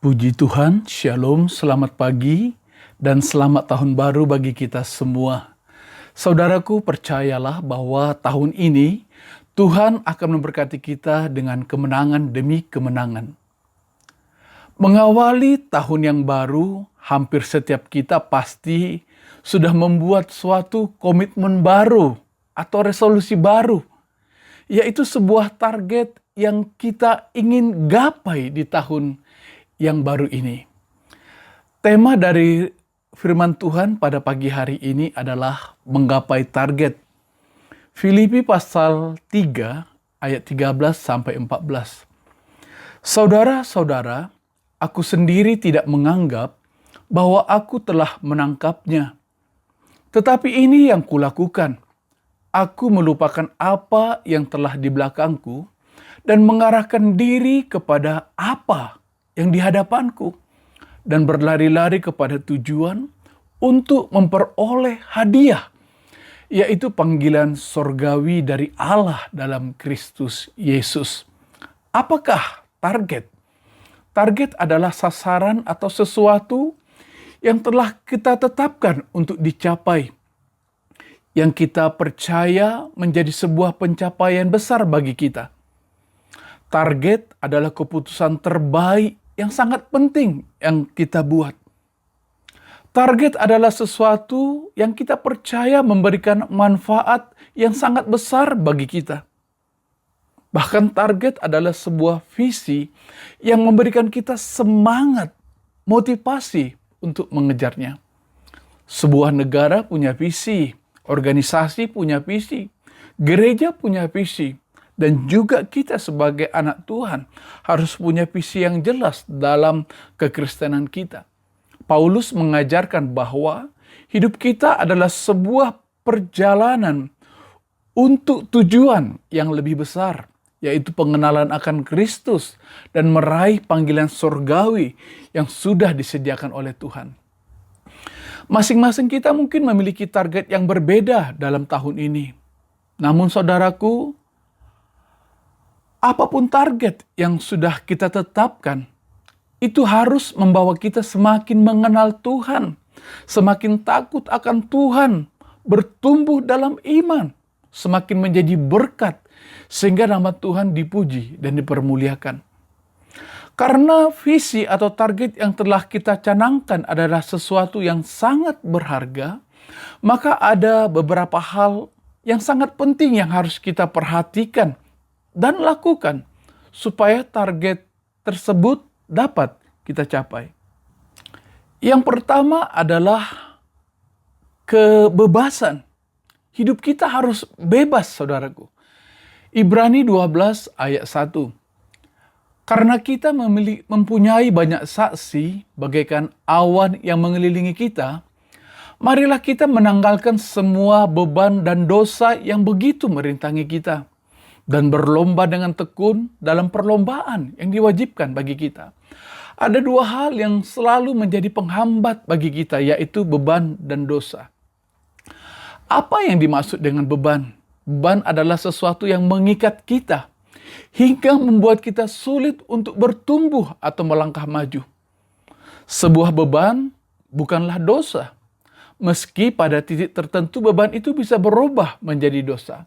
Puji Tuhan, Shalom, selamat pagi, dan selamat tahun baru bagi kita semua. Saudaraku, percayalah bahwa tahun ini Tuhan akan memberkati kita dengan kemenangan demi kemenangan. Mengawali tahun yang baru, hampir setiap kita pasti sudah membuat suatu komitmen baru atau resolusi baru, yaitu sebuah target yang kita ingin gapai di tahun yang baru ini. Tema dari firman Tuhan pada pagi hari ini adalah menggapai target. Filipi pasal 3 ayat 13 sampai 14. Saudara-saudara, aku sendiri tidak menganggap bahwa aku telah menangkapnya. Tetapi ini yang kulakukan. Aku melupakan apa yang telah di belakangku dan mengarahkan diri kepada apa yang di hadapanku, dan berlari-lari kepada tujuan untuk memperoleh hadiah, yaitu panggilan sorgawi dari Allah dalam Kristus Yesus. Apakah target? Target adalah sasaran atau sesuatu yang telah kita tetapkan untuk dicapai, yang kita percaya menjadi sebuah pencapaian besar bagi kita. Target adalah keputusan terbaik yang sangat penting yang kita buat. Target adalah sesuatu yang kita percaya memberikan manfaat yang sangat besar bagi kita. Bahkan target adalah sebuah visi yang memberikan kita semangat, motivasi untuk mengejarnya. Sebuah negara punya visi, organisasi punya visi, gereja punya visi, dan juga kita sebagai anak Tuhan harus punya visi yang jelas dalam kekristenan kita. Paulus mengajarkan bahwa hidup kita adalah sebuah perjalanan untuk tujuan yang lebih besar, yaitu pengenalan akan Kristus dan meraih panggilan surgawi yang sudah disediakan oleh Tuhan. Masing-masing kita mungkin memiliki target yang berbeda dalam tahun ini. Namun saudaraku, apapun target yang sudah kita tetapkan, itu harus membawa kita semakin mengenal Tuhan, semakin takut akan Tuhan, bertumbuh dalam iman, semakin menjadi berkat, sehingga nama Tuhan dipuji dan dipermuliakan. Karena visi atau target yang telah kita canangkan adalah sesuatu yang sangat berharga, maka ada beberapa hal yang sangat penting yang harus kita perhatikan dan lakukan supaya target tersebut dapat kita capai. Yang pertama adalah kebebasan. Hidup kita harus bebas, saudaraku. Ibrani 12 ayat 1. Karena kita mempunyai banyak saksi bagaikan awan yang mengelilingi kita, marilah kita menanggalkan semua beban dan dosa yang begitu merintangi kita, dan berlomba dengan tekun dalam perlombaan yang diwajibkan bagi kita. Ada dua hal yang selalu menjadi penghambat bagi kita, yaitu beban dan dosa. Apa yang dimaksud dengan beban? Beban adalah sesuatu yang mengikat kita, hingga membuat kita sulit untuk bertumbuh atau melangkah maju. Sebuah beban bukanlah dosa, meski pada titik tertentu beban itu bisa berubah menjadi dosa.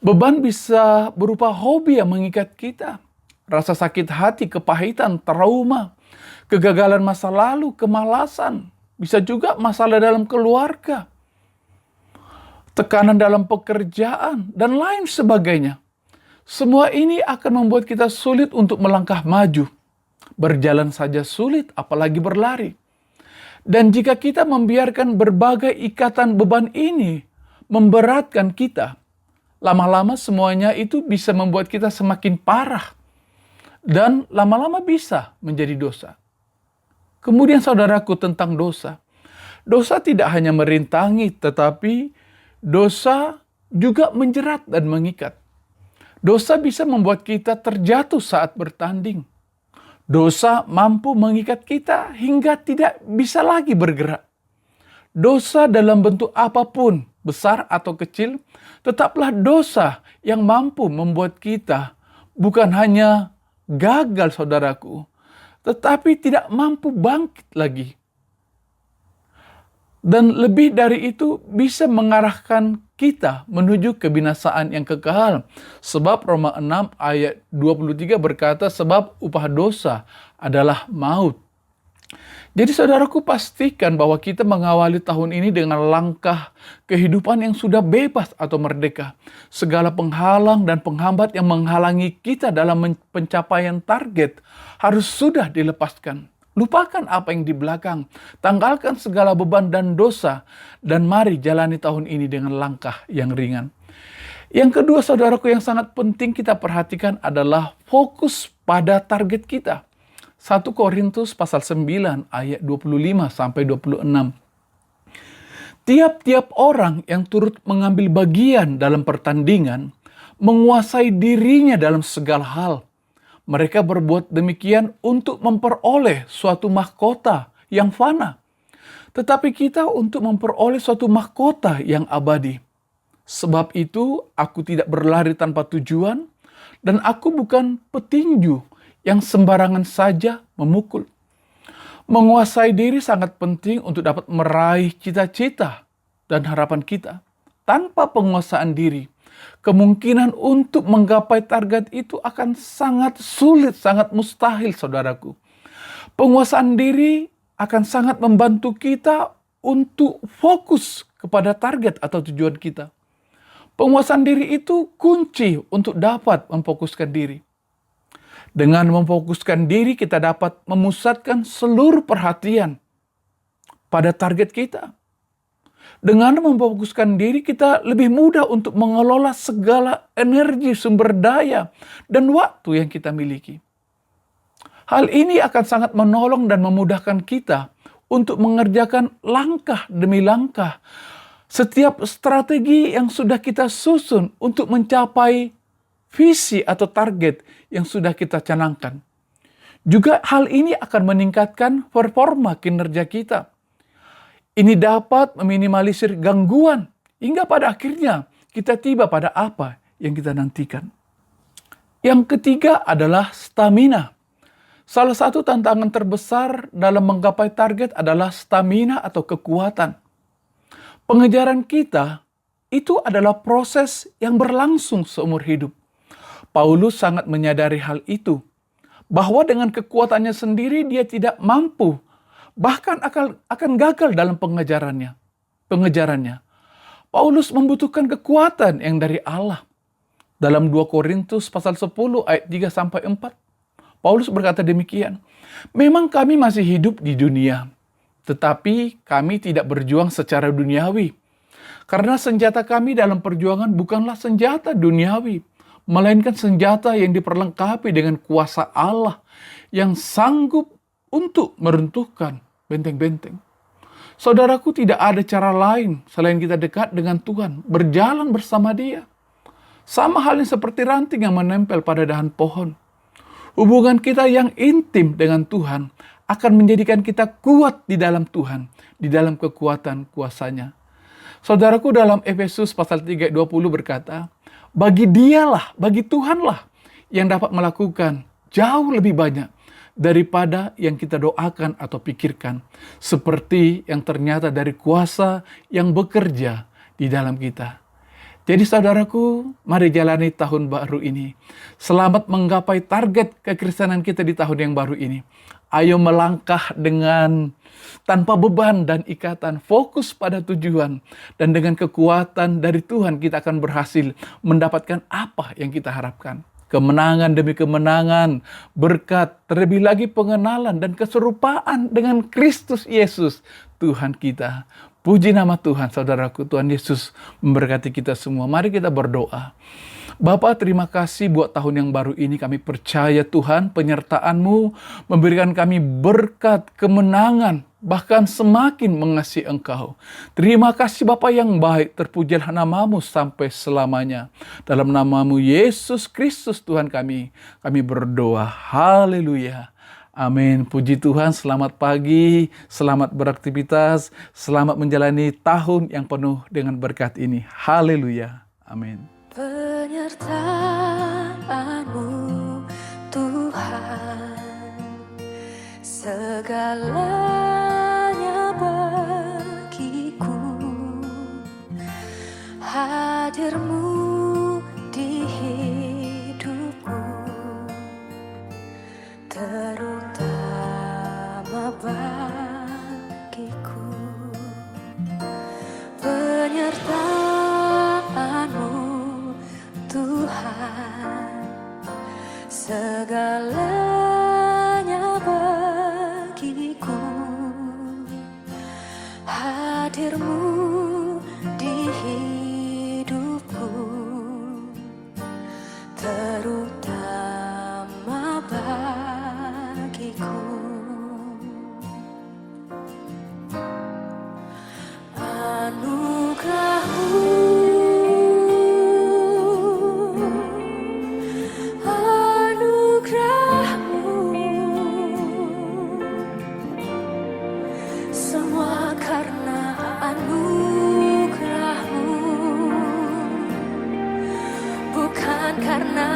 Beban bisa berupa hobi yang mengikat kita, rasa sakit hati, kepahitan, trauma, kegagalan masa lalu, kemalasan, bisa juga masalah dalam keluarga, tekanan dalam pekerjaan, dan lain sebagainya. Semua ini akan membuat kita sulit untuk melangkah maju. Berjalan saja sulit, apalagi berlari. Dan jika kita membiarkan berbagai ikatan beban ini memberatkan kita, lama-lama semuanya itu bisa membuat kita semakin parah. Dan lama-lama bisa menjadi dosa. Kemudian saudaraku, tentang dosa. Dosa tidak hanya merintangi, tetapi dosa juga menjerat dan mengikat. Dosa bisa membuat kita terjatuh saat bertanding. Dosa mampu mengikat kita hingga tidak bisa lagi bergerak. Dosa dalam bentuk apapun, besar atau kecil, tetaplah dosa yang mampu membuat kita bukan hanya gagal, saudaraku, tetapi tidak mampu bangkit lagi. Dan lebih dari itu bisa mengarahkan kita menuju kebinasaan yang kekal. Sebab Roma 6 ayat 23 berkata, sebab upah dosa adalah maut. Jadi saudaraku, pastikan bahwa kita mengawali tahun ini dengan langkah kehidupan yang sudah bebas atau merdeka. Segala penghalang dan penghambat yang menghalangi kita dalam pencapaian target harus sudah dilepaskan. Lupakan apa yang di belakang, tanggalkan segala beban dan dosa, dan mari jalani tahun ini dengan langkah yang ringan. Yang kedua saudaraku, yang sangat penting kita perhatikan adalah fokus pada target kita. 1 Korintus pasal 9 ayat 25 sampai 26. Tiap-tiap orang yang turut mengambil bagian dalam pertandingan menguasai dirinya dalam segala hal. Mereka berbuat demikian untuk memperoleh suatu mahkota yang fana. Tetapi kita untuk memperoleh suatu mahkota yang abadi. Sebab itu aku tidak berlari tanpa tujuan, dan aku bukan petinju yang sembarangan saja memukul. Menguasai diri sangat penting untuk dapat meraih cita-cita dan harapan kita. Tanpa penguasaan diri, kemungkinan untuk menggapai target itu akan sangat sulit, sangat mustahil saudaraku. Penguasaan diri akan sangat membantu kita untuk fokus kepada target atau tujuan kita. Penguasaan diri itu kunci untuk dapat memfokuskan diri. Dengan memfokuskan diri, kita dapat memusatkan seluruh perhatian pada target kita. Dengan memfokuskan diri, kita lebih mudah untuk mengelola segala energi, sumber daya, dan waktu yang kita miliki. Hal ini akan sangat menolong dan memudahkan kita untuk mengerjakan langkah demi langkah setiap strategi yang sudah kita susun untuk mencapai visi atau target yang sudah kita canangkan. Juga hal ini akan meningkatkan performa kinerja kita. Ini dapat meminimalisir gangguan hingga pada akhirnya kita tiba pada apa yang kita nantikan. Yang ketiga adalah stamina. Salah satu tantangan terbesar dalam menggapai target adalah stamina atau kekuatan. Pengejaran kita itu adalah proses yang berlangsung seumur hidup. Paulus sangat menyadari hal itu, bahwa dengan kekuatannya sendiri dia tidak mampu, bahkan akan gagal dalam pengejarannya. Paulus membutuhkan kekuatan yang dari Allah. Dalam 2 Korintus pasal 10 ayat 3 sampai 4, Paulus berkata demikian, memang kami masih hidup di dunia, tetapi kami tidak berjuang secara duniawi. Karena senjata kami dalam perjuangan bukanlah senjata duniawi, melainkan senjata yang diperlengkapi dengan kuasa Allah yang sanggup untuk meruntuhkan benteng-benteng. Saudaraku, tidak ada cara lain selain kita dekat dengan Tuhan, berjalan bersama Dia. Sama halnya seperti ranting yang menempel pada dahan pohon. Hubungan kita yang intim dengan Tuhan akan menjadikan kita kuat di dalam Tuhan, di dalam kekuatan kuasa-Nya. Saudaraku, dalam Efesus pasal 3 ayat 20 berkata, bagi Dialah, bagi Tuhanlah yang dapat melakukan jauh lebih banyak daripada yang kita doakan atau pikirkan, seperti yang ternyata dari kuasa yang bekerja di dalam kita. Jadi saudaraku, mari jalani tahun baru ini. Selamat menggapai target kekristenan kita di tahun yang baru ini. Ayo melangkah dengan tanpa beban dan ikatan, fokus pada tujuan, dan dengan kekuatan dari Tuhan kita akan berhasil mendapatkan apa yang kita harapkan. Kemenangan demi kemenangan, berkat, terlebih lagi pengenalan dan keserupaan dengan Kristus Yesus, Tuhan kita. Puji nama Tuhan, saudaraku. Tuhan Yesus memberkati kita semua. Mari kita berdoa. Bapa, terima kasih buat tahun yang baru ini. Kami percaya Tuhan, penyertaan-Mu memberikan kami berkat, kemenangan, bahkan semakin mengasihi Engkau. Terima kasih Bapa yang baik, terpujilah nama-Mu sampai selamanya. Dalam nama-Mu Yesus Kristus Tuhan kami berdoa. Haleluya. Amin. Puji Tuhan, selamat pagi, selamat beraktivitas, selamat menjalani tahun yang penuh dengan berkat ini. Haleluya. Amin. Penyertaan-Mu Tuhan segalanya bagiku. Hadirmu di hidupku, terutama bagiku. Penyertaan-Mu Tuhan, segalanya bagiku. Hadir-Mu di hidupku, terutama bagiku. Anugerah-Mu, semua karena anugerah-Mu, bukan karena